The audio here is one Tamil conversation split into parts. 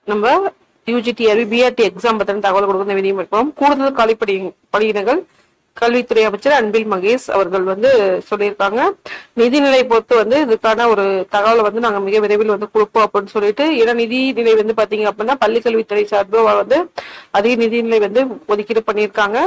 நம்ம யூஜிடிஆர்பி பிஆர்டி எக்ஸாம் பத்தின தகவல் கொடுக்க விதிமுறைக்கும் கூடுதல் பணியிடங்கள் கல்வித்துறை அமைச்சர் அன்பில் மகேஷ் அவர்கள் சொல்லியிருக்காங்க. நிதிநிலை பொறுத்து இதுக்கான ஒரு தகவலை நாங்க மிக விரைவில் கொடுப்போம் அப்படின்னு சொல்லிட்டு, ஏன்னா நிதிநிலை பாத்தீங்க அப்படின்னா பள்ளிக்கல்வித்துறை சார்பு அதிக நிதிநிலை ஒதுக்கீடு பண்ணியிருக்காங்க.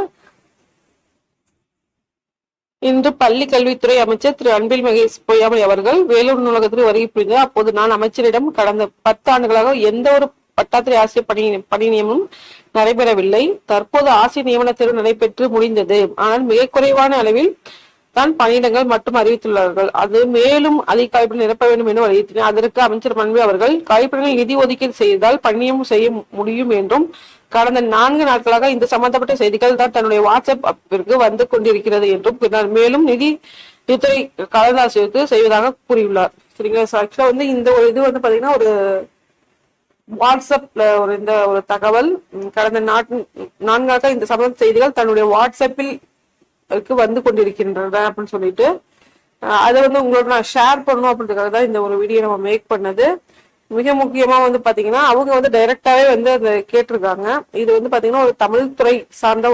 இன்று பள்ளி கல்வித்துறை அமைச்சர் திரு அன்பில் மகேஷ் பொய்யாமொழி அவர்கள் வேலூர் நூலகத்திற்கு வருகை புரிந்தார். அப்போது நான் அமைச்சரிடம் கடந்த 10 ஆண்டுகளாக எந்த ஒரு பட்டாத்திரை ஆசிரியர் பணி நியமனம் நடைபெறவில்லை. தற்போது ஆசிரியர் நியமன தேர்வு நடைபெற்று முடிந்தது. ஆனால் மிக குறைவான அளவில் தான் பணியிடங்கள் மட்டும் அறிவித்துள்ளார்கள். அது மேலும் அதிக காய்ப்பினை நிரப்ப வேண்டும் என்று வலியுறுத்தினார். அதற்கு அமைச்சர் அன்பில் அவர்கள் காய்ப்பினைகள் நிதி ஒதுக்கீடு செய்தால் பணியம் செய்ய முடியும் என்றும், கடந்த 4 நாட்களாக இந்த சம்பந்தப்பட்ட செய்திகள் தான் தன்னுடைய வாட்ஸ்அப் அப்பிற்கு வந்து கொண்டிருக்கிறது என்றும் பின்னர் மேலும் நிதித்துறை கலந்தாலோசித்து செய்வதாக கூறியுள்ளார். சரிங்களா? ஆக்சுவலா இந்த ஒரு இது பாத்தீங்கன்னா ஒரு வாட்ஸ்அப்ல ஒரு தகவல் கடந்த 4 நாட்களாக இந்த சம்பந்த செய்திகள் தன்னுடைய வாட்ஸ்அப்பில் வந்து கொண்டிருக்கின்றன அப்படின்னு சொல்லிட்டு அதை உங்களோட நான் ஷேர் பண்ணணும் அப்படின்றதுக்காக தான் இந்த ஒரு வீடியோ நம்ம மேக் பண்ணது. மிக முக்கியமா பாத்தீங்கன்னா அவங்க டைரக்டாவே அதை கேட்டிருக்காங்க. இது பாத்தீங்கன்னா ஒரு தமிழ் துறை சார்ந்த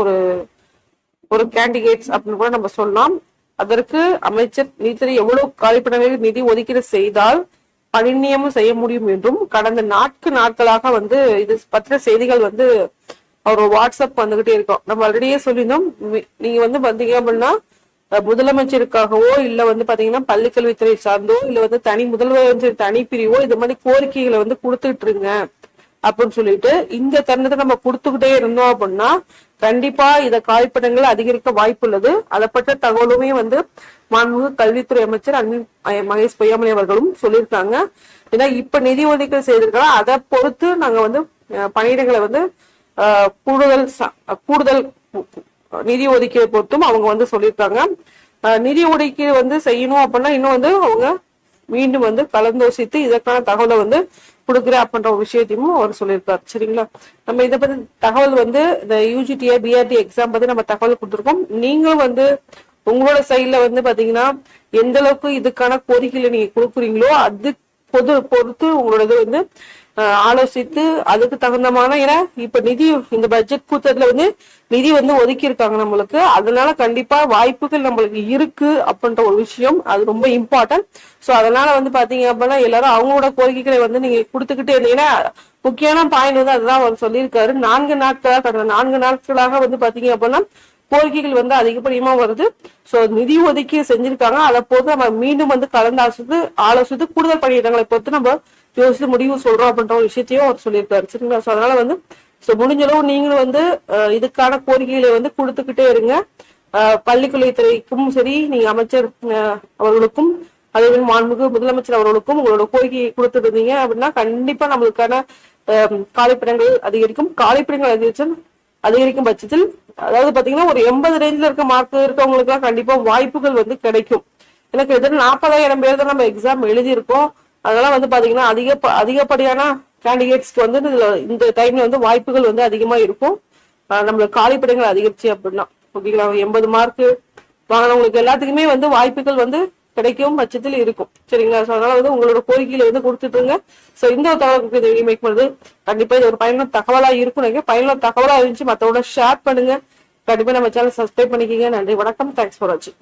ஒரு கேண்டிடேட்ஸ் அப்படின்னு கூட நம்ம சொல்லலாம். அதற்கு அமைச்சர் நிதித்துறை எவ்வளவு காலிப்பணங்கள் நிதி ஒதுக்கீடு செய்தால் பணி நியமனம் செய்ய முடியும் என்றும், கடந்த 4 நாட்களாக இது பத்திர செய்திகள் அவர் வாட்ஸ்அப் வந்துகிட்டே இருக்கோம். நம்ம ஆல்ரெடியே சொல்லியிருந்தோம். நீங்க பாத்தீங்க அப்படின்னா முதலமைச்சருக்காகவோ இல்ல பாத்தீங்கன்னா பள்ளிக்கல்வித்துறை சார்ந்தோ இல்ல தனி முதல்வர் தனி பிரிவோ இது மாதிரி கோரிக்கைகளை கொடுத்துட்டு இருங்க அப்படின்னு சொல்லிட்டு இந்த தருணத்தை நம்ம கொடுத்துக்கிட்டே இருந்தோம் அப்படின்னா கண்டிப்பா இத காய்ப்பிடங்கள் அதிகரிக்க வாய்ப்பு உள்ளது. அதை பற்ற தகவலுமே மாண்புமிகு கல்வித்துறை அமைச்சர் அன்பில் மகேஷ் பொய்யாமொழி அவர்களும் சொல்லியிருக்காங்க. ஏன்னா இப்ப நிதி ஒதுக்கீடு செய்திருக்கலாம், அதை பொறுத்து நாங்க பணியிடங்களை கூடுதல் நிதி ஒதுக்கீடு பொறுத்தும் அவங்க சொல்லியிருக்காங்க. நிதி ஒதுக்கீடு செய்யணும் அப்படின்னா இன்னும் அவங்க மீண்டும் கலந்தோசித்து இதற்கான தகவலை கொடுக்குற அப்படின்ற ஒரு விஷயத்தையும் அவர் சொல்லியிருக்காரு. சரிங்களா? நம்ம இதை பத்தி தகவல் இந்த யூஜிடிஆர் பிஆர்டி எக்ஸாம் பத்தி நம்ம தகவல் கொடுத்துருக்கோம். நீங்களும் உங்களோட சைட்ல பாத்தீங்கன்னா எந்த அளவுக்கு இதுக்கான கோரிக்கைகளை நீங்க கொடுக்குறீங்களோ அது பொறுத்து உங்களோட இது ஆலோசித்து அதுக்கு தகுந்தமான, ஏன்னா இப்ப நிதி இந்த பட்ஜெட் கூட்டத்துல நிதி ஒதுக்கி இருக்காங்க நம்மளுக்கு. அதனால கண்டிப்பா வாய்ப்புகள் நம்மளுக்கு இருக்கு அப்படின்ற ஒரு விஷயம் அது ரொம்ப இம்பார்ட்டன்ட். சோ அதனால பாத்தீங்க அப்படின்னா எல்லாரும் அவங்களோட கோரிக்கைகளை நீங்க கொடுத்துக்கிட்டே இருந்தீங்கன்னா முக்கியமான பாயிண்ட் அதுதான் அவர் சொல்லியிருக்காரு. 4 நாட்களாக கடந்த 4 நாட்களாக பாத்தீங்க அப்படின்னா கோரிக்கைகள் அதிகப்படியமா வருது. சோ நிதி ஒதுக்கீடு செஞ்சிருக்காங்க. அதை பொறுத்து நம்ம மீண்டும் கலந்து ஆலோசித்து கூடுதல் பணியிடங்களை பொறுத்து நம்ம யோசித்து முடிவு சொல்றோம் அப்படின்ற ஒரு விஷயத்தையும் அவர் சொல்லியிருக்காரு. சரிங்களா? சோ அதனால முடிஞ்ச அளவு நீங்களும் இதுக்கான கோரிக்கைகளை கொடுத்துக்கிட்டே இருங்க. பள்ளிக்கல்வித்துறைக்கும் சரி, நீங்க அமைச்சர் அவர்களுக்கும் அதே மாதிரி மாண்புமிகு முதலமைச்சர் அவர்களுக்கும் உங்களோட கோரிக்கையை கொடுத்துட்டு இருந்தீங்க அப்படின்னா கண்டிப்பா நம்மளுக்கான காலிப்பிடங்கள் அதிகரிக்கும். காலிப்பிடங்கள் அதிகரிக்கும் பட்சத்தில் அதாவது பாத்தீங்கன்னா ஒரு 80 ரேஞ்சில இருக்க மார்க் இருக்கவங்களுக்கு எல்லாம் கண்டிப்பா வாய்ப்புகள் கிடைக்கும். எனக்கு எதிர 40,000 பேர் தான் நம்ம எக்ஸாம் எழுதியிருக்கோம். அதனால பாத்தீங்கன்னா அதிகப்படியான கேண்டிடேட்ஸ்க்கு இந்த டைம்ல வாய்ப்புகள் அதிகமா இருக்கும். நம்மளுக்கு காலிப்பிடங்கள் அதிகரிச்சு அப்படின்னா ஓகேங்களா? 80 மார்க் வாங்கினவங்களுக்கு எல்லாத்துக்குமே வாய்ப்புகள் கிடைக்கும் பட்சத்தில் இருக்கும். சரிங்களா? சோ அதனால உங்களோட கோரிக்கையில கொடுத்துட்டுங்க. சோ இந்த ஒரு தகவலுக்கு மேக் பண்ணுறது கண்டிப்பா இது ஒரு பயனுள்ள தகவலா இருக்கும். பயனுள்ள தகவலா இருந்துச்சு மத்தவங்களோட ஷேர் பண்ணுங்க. கண்டிப்பா நம்ம சேனல் சப்ஸ்கிரைப் பண்ணிக்கங்க. நன்றி, வணக்கம். தேங்க்ஸ் ஃபார் வாட்சிங்.